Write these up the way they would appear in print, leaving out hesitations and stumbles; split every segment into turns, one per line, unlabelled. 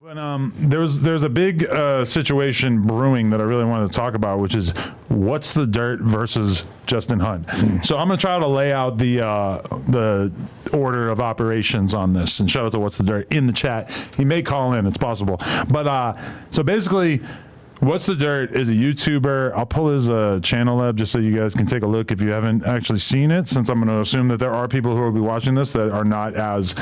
There's a big situation brewing that I really wanted to talk about, which is what's the dirt versus Justin Hunt. So I'm going to try to lay out the order of operations on this, and shout out to what's the dirt in the chat. He may call in, it's possible. But so basically, What's the Dirt is a YouTuber. I'll pull his channel up just so you guys can take a look if you haven't actually seen it, since I'm going to assume that there are people who will be watching this that are not as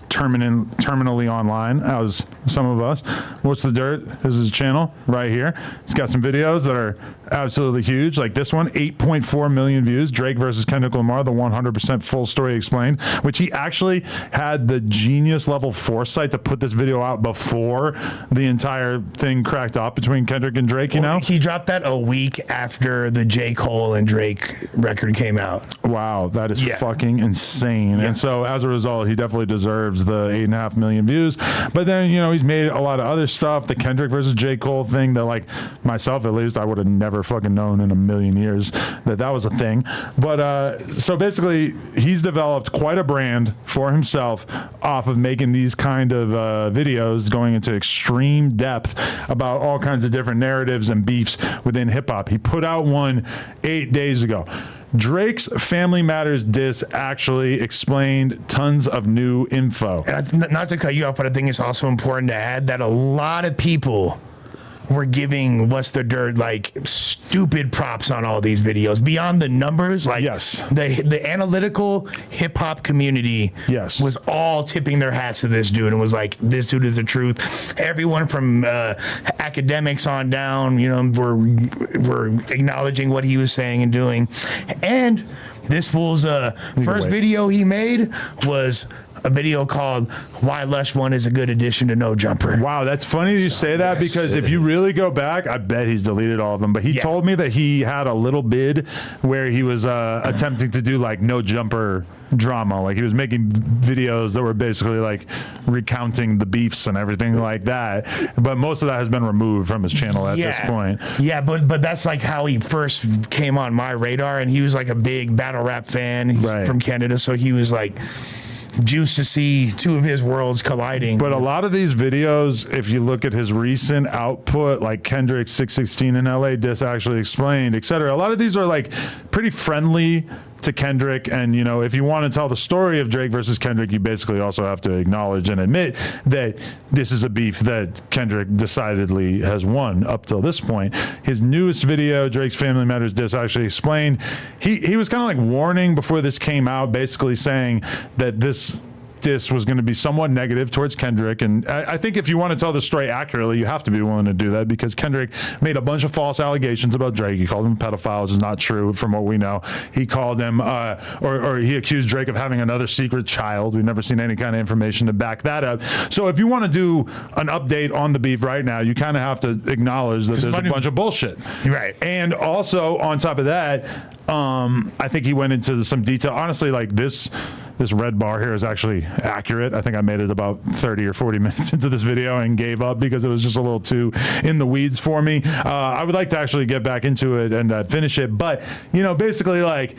terminally online as some of us. What's the Dirt is his channel right here. It's got some videos that are absolutely huge, like this one, 8.4 million views, Drake versus Kendrick Lamar, the 100% full story explained, which he actually had the genius level foresight to put this video out before the entire thing cracked off between Kendrick and Drake, you know?
He dropped that a week after the J. Cole and Drake record came out.
Wow, that is fucking insane. Yeah. And so as a result, he definitely deserves the 8.5 million views. But then, you know, he's made a lot of other stuff, the Kendrick versus J. Cole thing that, like, myself at least, I would have never fucking known in a million years that was a thing. But so basically, he's developed quite a brand for himself off of making these kind of videos, going into extreme depth about all kinds of different narratives and beefs within hip-hop. He put out one 8 days ago. Drake's Family Matters diss actually explained tons of new info.
And not to cut you off, but I think it's also important to add that a lot of people were giving What's the Dirt like stupid props on all these videos beyond the numbers. Like,
yes,
the analytical hip hop community was all tipping their hats to this dude and was like, this dude is the truth. Everyone from academics on down, you know, were acknowledging what he was saying and doing. And this fool's first video he made was a video called Why Lush One is a Good Addition to No Jumper.
Wow, that's funny you say that, because if you really go back, I bet he's deleted all of them. But he told me that he had a little bid where he was attempting to do like No Jumper drama. Like he was making videos that were basically like recounting the beefs and everything like that. But most of that has been removed from his channel at this point.
Yeah, but that's like how he first came on my radar, and he was like a big battle rap fan from Canada. So he was like juiced to see two of his worlds colliding.
But a lot of these videos, if you look at his recent output, like Kendrick 616 in LA, Diss Actually Explained, etc., a lot of these are like pretty friendly to Kendrick. And, you know, if you want to tell the story of Drake versus Kendrick, you basically also have to acknowledge and admit that this is a beef that Kendrick decidedly has won up till this point. His newest video, Drake's Family Matters Diss Actually Explained, he was kind of like warning before this came out, basically saying that this diss was going to be somewhat negative towards Kendrick. And I think if you want to tell the story accurately, you have to be willing to do that, because Kendrick made a bunch of false allegations about Drake. He called him a pedophile, which is not true from what we know. He called him, or he accused Drake of having another secret child. We've never seen any kind of information to back that up. So if you want to do an update on the beef right now, you kind of have to acknowledge that there's a bunch of bullshit.
Right.
And also on top of that, I think he went into some detail. Honestly, like this red bar here is actually accurate. I think I made it about 30 or 40 minutes into this video and gave up because it was just a little too in the weeds for me. I would like to actually get back into it and finish it. But, you know, basically, like,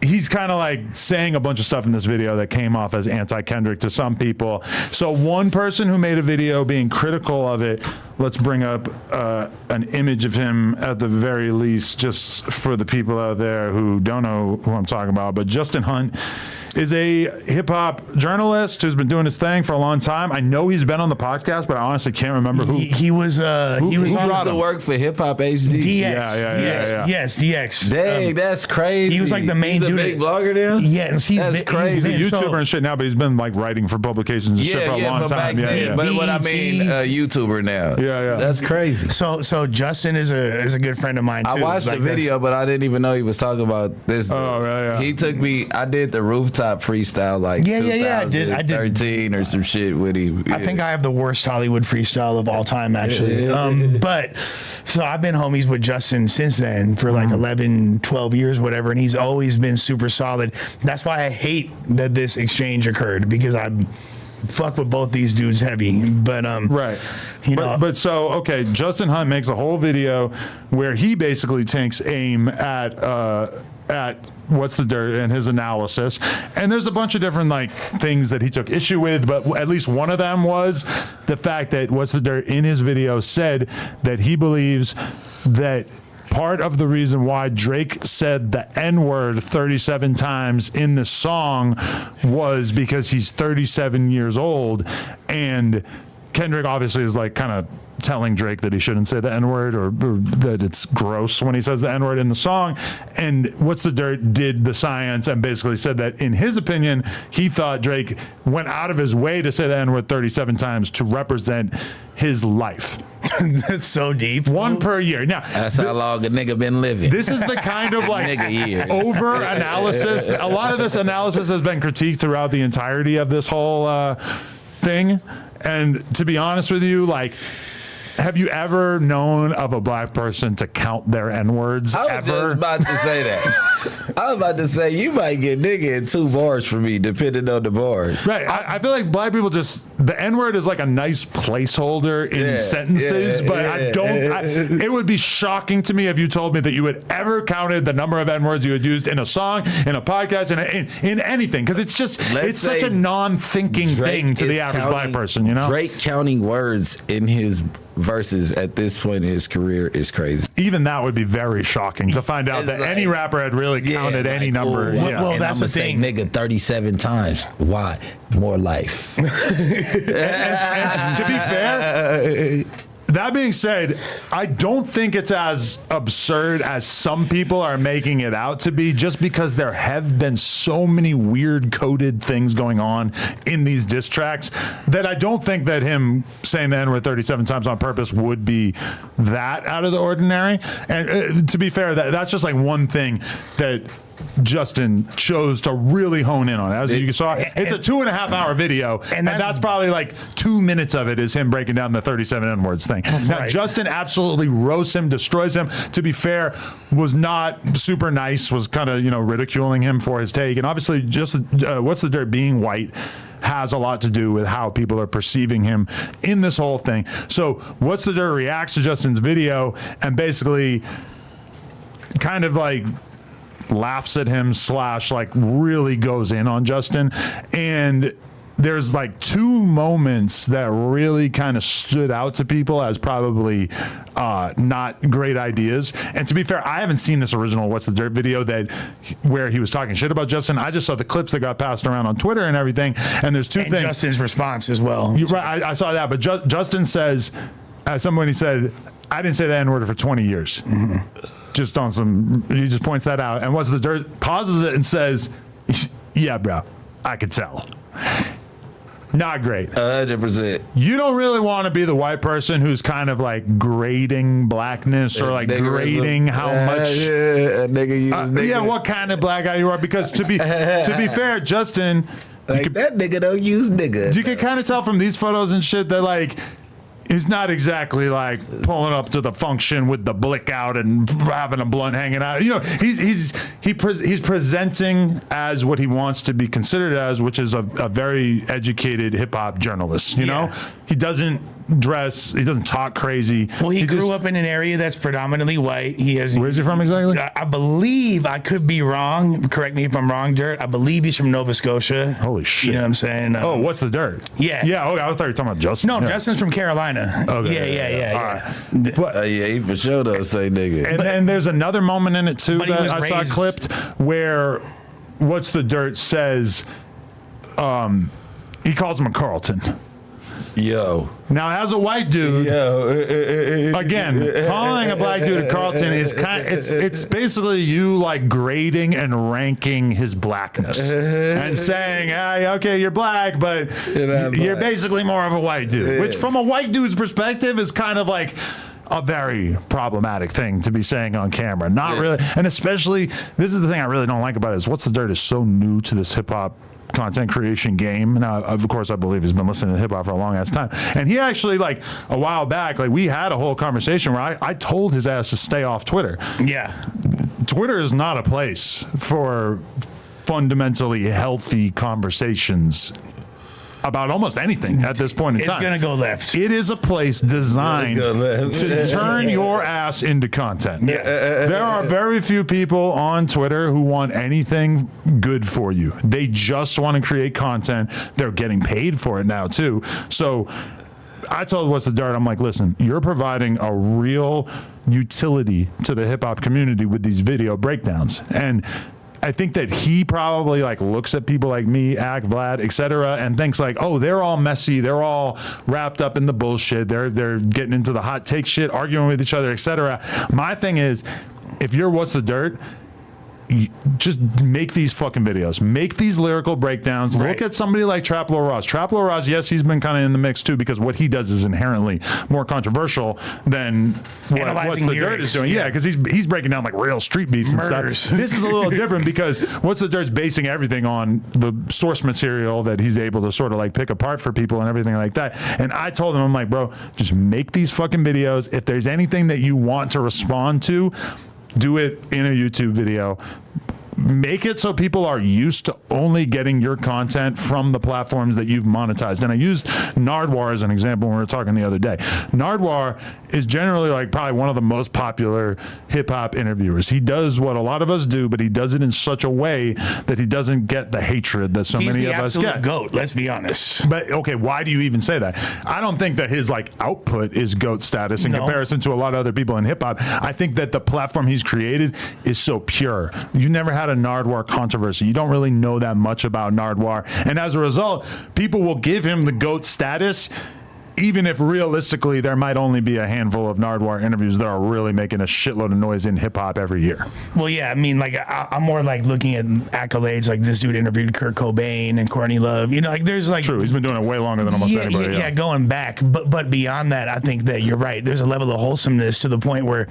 he's kind of like saying a bunch of stuff in this video that came off as anti-Kendrick to some people. So one person who made a video being critical of it, let's bring up an image of him at the very least, just for the people out there who don't know who I'm talking about. But Justin Hunt is a hip-hop journalist who's been doing his thing for a long time. I know he's been on the podcast, but I honestly can't remember who.
He was on
to work for Hip Hop HD.
DX.
Yeah.
Yes, DX.
Dang, that's crazy.
He was like the main dude.
He's a big blogger now?
Yeah, and
that's crazy.
He's a YouTuber and shit now, but he's been like writing for publications and shit for a long time.
But what I mean, YouTuber now.
Yeah.
That's crazy.
So Justin is a good friend of mine too.
I watched the video, but I didn't even know he was talking about this.
Oh, right, yeah.
He took me. I did the rooftop freestyle like 2013 or some shit with him.
I think I have the worst Hollywood freestyle of all time, actually. But so I've been homies with Justin since then for like 11, 12 years, whatever, and he's always been super solid. That's why I hate that this exchange occurred, because I fuck with both these dudes heavy. But you know.
But so okay, Justin Hunt makes a whole video where he basically takes aim at at What's the Dirt and his analysis, and there's a bunch of different like things that he took issue with, but at least one of them was the fact that What's the Dirt in his video said that he believes that part of the reason why Drake said the N-word 37 times in the song was because he's 37 years old, and Kendrick obviously is like kind of telling Drake that he shouldn't say the N-word or that it's gross when he says the N-word in the song. And What's the Dirt did the science and basically said that in his opinion, he thought Drake went out of his way to say the N-word 37 times to represent his life.
That's so deep.
One per year. Now,
that's how long a nigga been living.
This is the kind of like over analysis. A lot of this analysis has been critiqued throughout the entirety of this whole thing. And to be honest with you, like, have you ever known of a black person to count their N-words ever?
I was just about to say that. I was about to say, you might get nigga in 2 bars for me, depending on the bars.
Right. I feel like black people just, the N-word is like a nice placeholder in sentences, but it would be shocking to me if you told me that you had ever counted the number of N-words you had used in a song, in a podcast, in anything, because it's just, it's such a non-thinking thing to the average black person, you know?
Drake counting words in his verses at this point in his career is crazy.
Even that would be very shocking to find out that any rapper had really counted any number.
Well, that's the thing.
Nigga 37 times. Why? More life.
and to be fair, that being said, I don't think it's as absurd as some people are making it out to be, just because there have been so many weird coded things going on in these diss tracks that I don't think that him saying the N-word 37 times on purpose would be that out of the ordinary. And to be fair, that's just like one thing that Justin chose to really hone in on. As you saw, it's a 2.5 hour video, and that's probably like 2 minutes of it is him breaking down the 37 N-words thing. Now, Justin absolutely roasts him, destroys him. To be fair, was not super nice, was kind of, ridiculing him for his take. And obviously, just What's the Dirt being white has a lot to do with how people are perceiving him in this whole thing. So What's the Dirt reacts to Justin's video and basically kind of like laughs at him / like really goes in on Justin. And there's like 2 moments that really kind of stood out to people as probably not great ideas. And to be fair, I haven't seen this original What's the Dirt video where he was talking shit about Justin. I just saw the clips that got passed around on Twitter and everything. And there's 2 things.
Justin's response as well.
Right, I saw that. But Justin says, at some point he said, I didn't say the N-word for 20 years. Mm-hmm. Just on some, he just points that out. And What's the Dirt pauses it and says, yeah, bro, I could tell. Not great.
100%.
You don't really want to be the white person who's kind of like grading blackness or like grading how much. Yeah, what kind of black guy you are. Because to be fair, Justin,
like that nigga don't use nigga.
You can kind of tell from these photos and shit that like, he's not exactly like pulling up to the function with the blick out and having a blunt hanging out. He's presenting as what he wants to be considered as, which is a very educated hip hop journalist. You know, he doesn't dress, he doesn't talk crazy.
Well, he grew up in an area that's predominantly white.
Where's he from exactly?
I believe, I could be wrong. Correct me if I'm wrong, Dirt. I believe he's from Nova Scotia.
Holy shit!
You know what I'm saying?
What's the Dirt?
Yeah.
Okay, I thought you were talking about Justin.
No, Justin's from Carolina.
Okay.
Yeah.
All right.
He for sure don't say nigga.
And then there's another moment in it too that I saw clipped where What's the Dirt says, he calls him a Carlton.
Yo.
Now, as a white dude, again, calling a black dude a Carlton is it's basically you like grading and ranking his blackness and saying, okay, you're black, but you're basically more of a white dude, which from a white dude's perspective is kind of like a very problematic thing to be saying on camera. Not really. And especially, this is the thing I really don't like about it, is What's the Dirt is so new to this hip hop content creation game. Now, of course, I believe he's been listening to hip hop for a long ass time. And he actually, like, a while back, like, we had a whole conversation where I told his ass to stay off Twitter.
Yeah.
Twitter is not a place for fundamentally healthy conversations about almost anything at this point in time.
It's going to go left.
It is a place designed to turn your ass into content.
Yeah.
There are very few people on Twitter who want anything good for you. They just want to create content. They're getting paid for it now too. So I told What's the Dirt, I'm like, listen, you're providing a real utility to the hip hop community with these video breakdowns. And I think that he probably like looks at people like me, Ak, Vlad, etc., and thinks like, oh, they're all messy, they're all wrapped up in the bullshit, they're getting into the hot take shit, arguing with each other, etc. My thing is, if you're What's the Dirt, just make these fucking videos. Make these lyrical breakdowns. Right. Look at somebody like Traplo Ross. Traplo Ross, yes, he's been kind of in the mix too because what he does is inherently more controversial than what What's the Dirt is doing. Yeah, because he's breaking down like real street beefs and stuff. This is a little different because What's the Dirt's basing everything on the source material that he's able to sort of like pick apart for people and everything like that. And I told him, I'm like, bro, just make these fucking videos. If there's anything that you want to respond to, do it in a YouTube video. Make it so people are used to only getting your content from the platforms that you've monetized. And I used Nardwuar as an example when we were talking the other day. Nardwuar is generally like probably one of the most popular hip hop interviewers. He does what a lot of us do, but he does it in such a way that he doesn't get the hatred that so many of us get.
He's the absolute GOAT, let's be honest.
But okay, why do you even say that? I don't think that his like output is GOAT status in comparison to a lot of other people in hip hop. I think that the platform he's created is so pure. You never had a Nardwuar controversy. You don't really know that much about Nardwuar. And as a result, people will give him the GOAT status even if realistically there might only be a handful of Nardwuar interviews that are really making a shitload of noise in hip hop every year.
Well, yeah, I mean, like I'm more like looking at accolades, like this dude interviewed Kurt Cobain and Courtney Love. You know, like there's like
true. He's been doing it way longer than almost anybody.
Yeah, going back, but beyond that, I think that you're right. There's a level of wholesomeness to the point where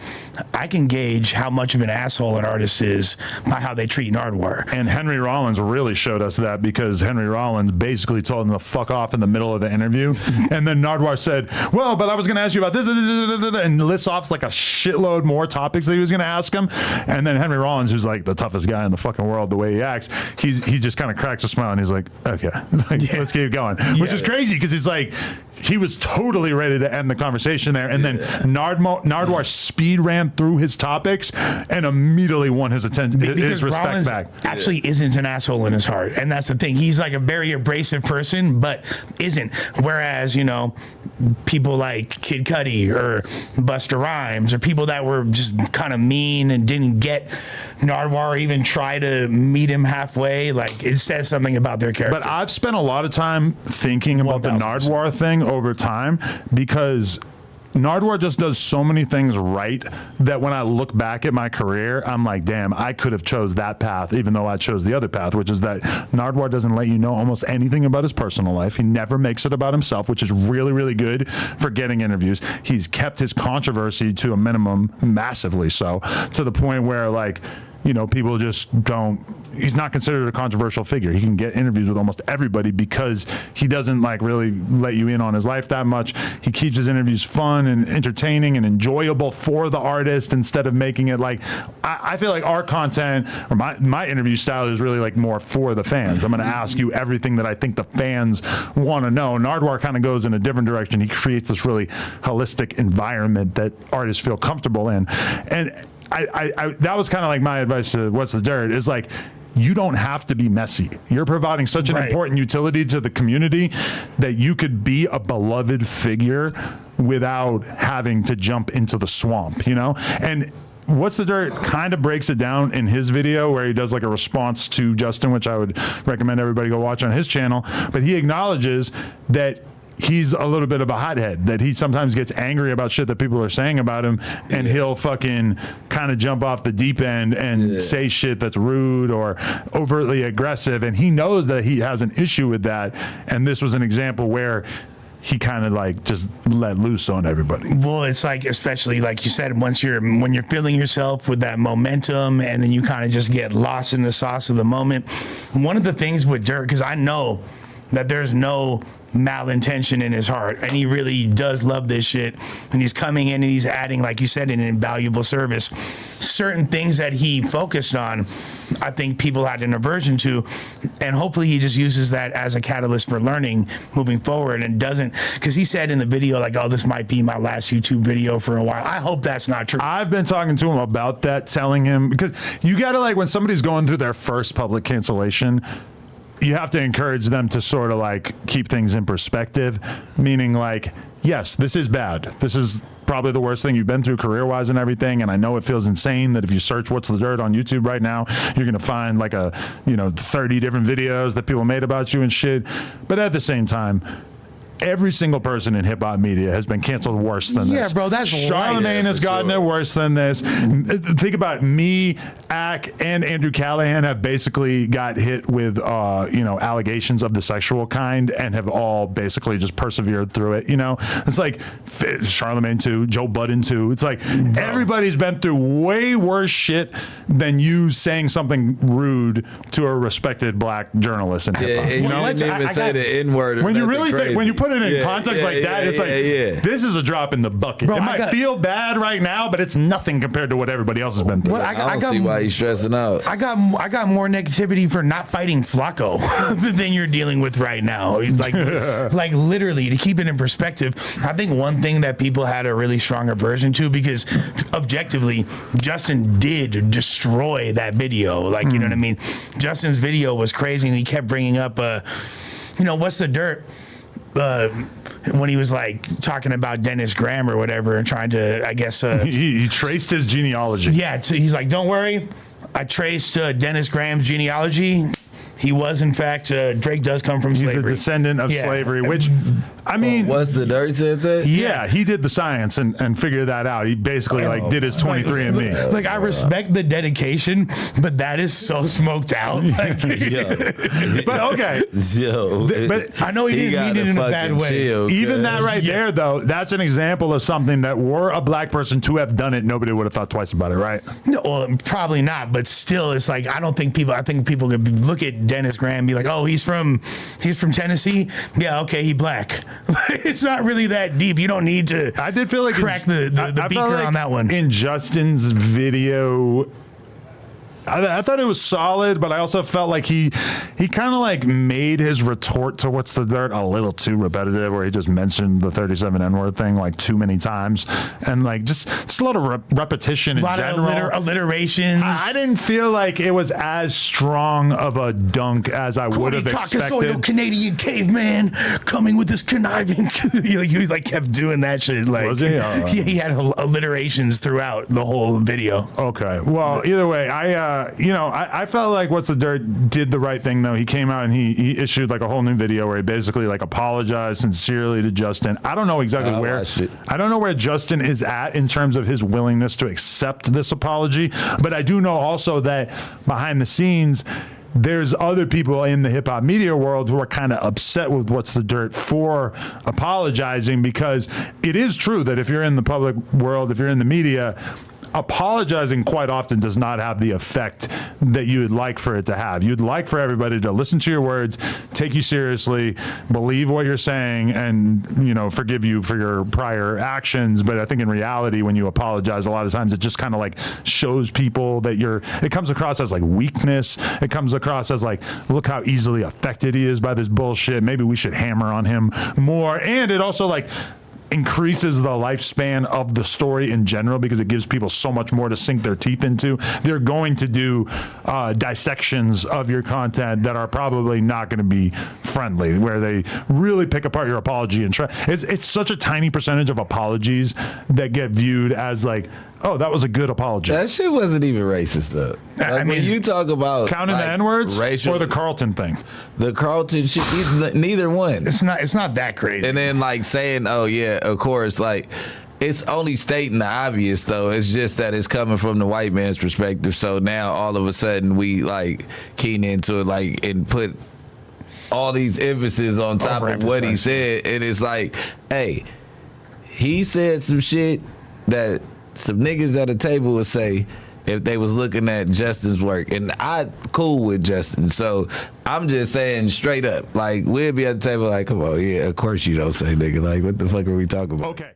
I can gauge how much of an asshole an artist is by how they treat Nardwuar.
And Henry Rollins really showed us that because Henry Rollins basically told him to fuck off in the middle of the interview, and then Nardwuar said, well, but I was going to ask you about this, and lists off like a shitload more topics that he was going to ask him. And then Henry Rollins, who's like the toughest guy in the fucking world, the way he acts, he just kind of cracks a smile and he's like, okay, let's keep going. Which is crazy because he's like, he was totally ready to end the conversation there. And then Nardwuar speed ran through his topics and immediately won his attention, his respect
Rollins
back.
Actually isn't an asshole in his heart. And that's the thing. He's like a very abrasive person, but isn't. Whereas, you know, people like Kid Cudi or Busta Rhymes or people that were just kind of mean and didn't get Nardwuar or even try to meet him halfway, like it says something about their character.
But I've spent a lot of time thinking about the Nardwuar thing over time because Nardwuar just does so many things right that when I look back at my career, I'm like, damn, I could have chose that path, even though I chose the other path, which is that Nardwuar doesn't let you know almost anything about his personal life. He never makes it about himself, which is really, really good for getting interviews. He's kept his controversy to a minimum, massively so, to the point where, like, you know, people just don't, he's not considered a controversial figure. He can get interviews with almost everybody because he doesn't like really let you in on his life that much. He keeps his interviews fun and entertaining and enjoyable for the artist instead of making it like, I feel like our content or my interview style is really like more for the fans. I'm going to ask you everything that I think the fans want to know. Nardwuar kind of goes in a different direction. He creates this really holistic environment that artists feel comfortable in. And I that was kind of like my advice to What's the Dirt is like, you don't have to be messy. You're providing such an important utility to the community that you could be a beloved figure without having to jump into the swamp, you know? And What's the Dirt kind of breaks it down in his video where he does like a response to Justin, which I would recommend everybody go watch on his channel. But he acknowledges that he's a little bit of a hothead, that he sometimes gets angry about shit that people are saying about him, and he'll fucking kind of jump off the deep end and say shit that's rude or overtly aggressive, and he knows that he has an issue with that, and this was an example where he kind of like just let loose on everybody.
Well, it's like, especially like you said, when you're feeling yourself with that momentum and then you kind of just get lost in the sauce of the moment. One of the things with Dirt, because I know that there's no malintention in his heart, and he really does love this shit, and he's coming in and he's adding, like you said, an invaluable service. Certain things that he focused on, I think people had an aversion to, and hopefully he just uses that as a catalyst for learning moving forward, and doesn't, because he said in the video, like, oh, this might be my last YouTube video for a while. I hope that's not true.
I've been talking to him about that, telling him, because you gotta, like, when somebody's going through their first public cancellation, you have to encourage them to sort of like keep things in perspective, meaning like, yes, this is bad. This is probably the worst thing you've been through career-wise and everything. And I know it feels insane that if you search What's the Dirt on YouTube right now, you're going to find like 30 different videos that people made about you and shit. But at the same time, every single person in hip hop media has been canceled worse than this.
Yeah, bro, that's
Charlamagne has gotten it worse than this. Think about me, Ack, and Andrew Callahan have basically got hit with, allegations of the sexual kind and have all basically just persevered through it. You know, it's like Charlamagne too, Joe Budden too. It's like everybody's been through way worse shit than you saying something rude to a respected black journalist in hip hop.
You didn't even say the N-word.
When you really think, when you put it in context like that, it's like, this is a drop in the bucket. Bro, it might feel bad right now, but it's nothing compared to what everybody else has been through.
Well, I don't see why he's stressing out.
I got more negativity for not fighting Flacco than you're dealing with right now. Like literally, to keep it in perspective, I think one thing that people had a really strong aversion to, because objectively, Justin did destroy that video. Like, you know what I mean? Justin's video was crazy, and he kept bringing up, what's the dirt? When he was like talking about Dennis Graham or whatever, and trying to, I guess,
he traced his genealogy.
Yeah, so he's like, don't worry, I traced Dennis Graham's genealogy. He was, in fact, Drake does come from slavery.
He's a descendant of slavery, which, I mean...
What's the dirt said that?
Yeah, he did the science and figured that out. He basically, did his 23andMe.
Like, I respect the dedication, but that is so smoked out. Like,
but, okay.
But I know he didn't mean it in a bad way.
Chill,
even that right there, though, that's an example of something that were a black person to have done it, nobody would have thought twice about it, right?
No, well, probably not, but still, it's like, I think people could look at Dennis Graham and be like, oh, he's from Tennessee. Yeah, okay, he black. It's not really that deep. You don't need to.
I did feel like
crack the beaker on that one.
In Justin's video, I thought it was solid, but I also felt like he kind of like made his retort to What's the Dirt a little too repetitive, where he just mentioned the 37 N-word thing like too many times, and like just a lot of repetition in general.
A lot of alliterations.
I didn't feel like it was as strong of a dunk as I would have expected.
Canadian caveman coming with this conniving. he kept doing that shit. Like,
was he?
He had alliterations throughout the whole video.
Okay. Well, either way, I felt like What's the Dirt did the right thing, though. He came out and he issued like a whole new video where he basically like apologized sincerely to Justin. I don't know exactly I don't know where Justin is at in terms of his willingness to accept this apology, but I do know also that behind the scenes, there's other people in the hip hop media world who are kind of upset with What's the Dirt for apologizing, because it is true that if you're in the public world, if you're in the media, apologizing quite often does not have the effect that you would like for it to have. You'd like for everybody to listen to your words, take you seriously, believe what you're saying, and forgive you for your prior actions. But I think in reality, when you apologize, a lot of times it just kind of like shows people that it comes across as like weakness. It comes across as like, look how easily affected he is by this bullshit. Maybe we should hammer on him more. And it also like increases the lifespan of the story in general, because it gives people so much more to sink their teeth into. They're going to do dissections of your content that are probably not going to be friendly, where they really pick apart your apology and try. It's such a tiny percentage of apologies that get viewed as like, oh, that was a good apology.
That shit wasn't even racist, though. Like, when you talk about
counting the N-words or the Carlton thing,
the Carlton shit, neither one.
It's not that crazy.
And then like saying, oh yeah, of course, like it's only stating the obvious, though. It's just that it's coming from the white man's perspective. So now all of a sudden we like keen into it, like, and put all these emphasis on top of what he said, and it's like, hey, he said some shit that some niggas at the table would say, if they was looking at Justin's work. And I cool with Justin, so I'm just saying straight up, like, we'll be at the table like, come on, yeah, of course you don't say nigga. Like, what the fuck are we talking about?
Okay.